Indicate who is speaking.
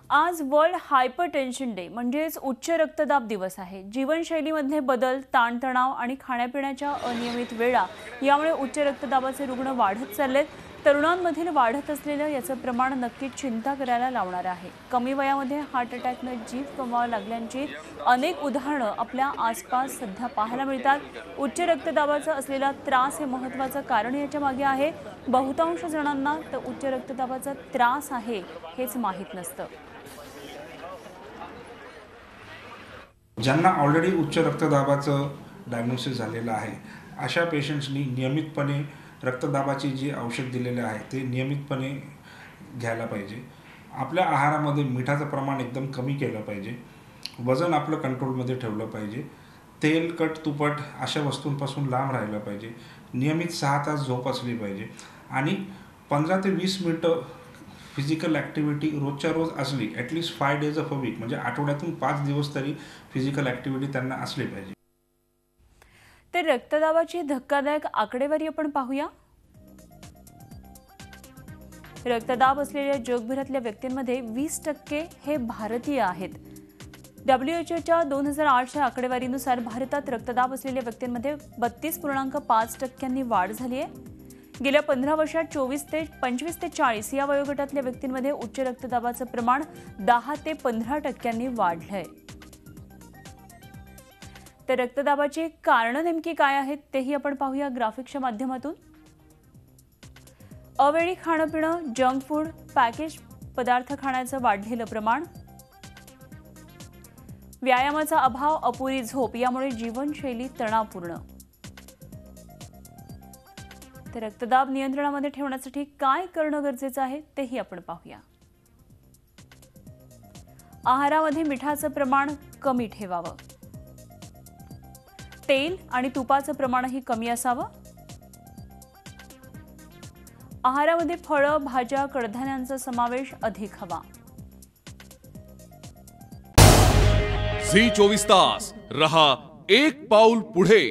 Speaker 1: आज world hypertension day म्हणजेच उच्च रक्तदाब दिवस आहे। जीवनशैलीमध्ये बदल, ताणतणाव आणि खाण्यापिण्याच्या अनियमित वेळा यामुळे उच्च रक्तदाबाचे रुग्ण वाढत चाललेत। तरुणांमधील वाढत असलेलं याचं प्रमाण नक्कीच चिंता करायला लावणार आहे। कमी वयामध्ये हार्ट अटॅकने जीव गमवावा लागल्याची अनेक उदाहरणं आपल्या आसपास सध्या पाहायला मिळतात। उच्च रक्तदाबाचा असलेला त्रास हे महत्त्वाचं कारण याच्या मागे आहे। बहुतांश जणांना तर उच्च रक्तदाबाचा त्रास आहे हेच माहीत नसतं।
Speaker 2: ज्यांना ऑलरेडी उच्च रक्तदाबाचं डायग्नोसिस झालेलं आहे अशा पेशंट्सनी नियमितपणे रक्तदाबाची जी औषध दिलेले आहे ते नियमितपणे घ्यायला पाहिजे। आपल्या आहारामध्ये मिठाचं प्रमाण एकदम कमी केलं पाहिजे। वजन आपलं कंट्रोलमध्ये ठेवलं पाहिजे। तेलकट तुपट अशा वस्तूंपासून लांब राहायला पाहिजे। नियमित 6 तास झोप असली पाहिजे आणि 15 ते 20 मिनिटं फिजिकल ॲक्टिव्हिटी रोजच्या रोज असली, at least 5 days of a week, म्हणजे आठवड्यातून 5 दिवस तरी फिजिकल ॲक्टिव्हिटी त्यांना असली पाहिजे।
Speaker 1: तर रक्तदाबाची धक्कादायक आकडेवारी आपण पाहूया। रक्तदाब असलेल्या जगभरातल्या व्यक्तींमध्ये 20% हे भारतीय आहेत। WHOच्या 2008च्या आकडेवारीनुसार भारतात रक्तदाब असलेल्या व्यक्तींमध्ये 32.5% वाढ झाली आहे। गेल्या 15 वर्षात 25 ते 40 या वयोगटातल्या व्यक्तींमध्ये उच्च रक्तदाबाचं प्रमाण 10 ते 15% वाढलंय। तर रक्तदाबाची कारणं नेमकी काय आहेत तेही आपण पाहूया ग्राफिक्सच्या माध्यमातून। अवेळी खाणं पिणं, जंक फूड, पॅकेज पदार्थ खाण्याचं वाढलेलं प्रमाण, व्यायामाचा अभाव, अपुरी झोप यामुळे जीवनशैली तणावपूर्ण। तर रक्तदाब नियंत्रणामध्ये ठेवण्यासाठी काय करणं गरजेचं आहे तेही आपण पाहूया। आहारामध्ये मिठाचं प्रमाण कमी ठेवावं। तेल आणि तुपाचं प्रमाणही कमी असावं। आहारामध्ये फळं, भाज्या, कडधान्यांचा समावेश अधिक हवा।
Speaker 3: झी 24 तास रहा एक पाऊल पुढे।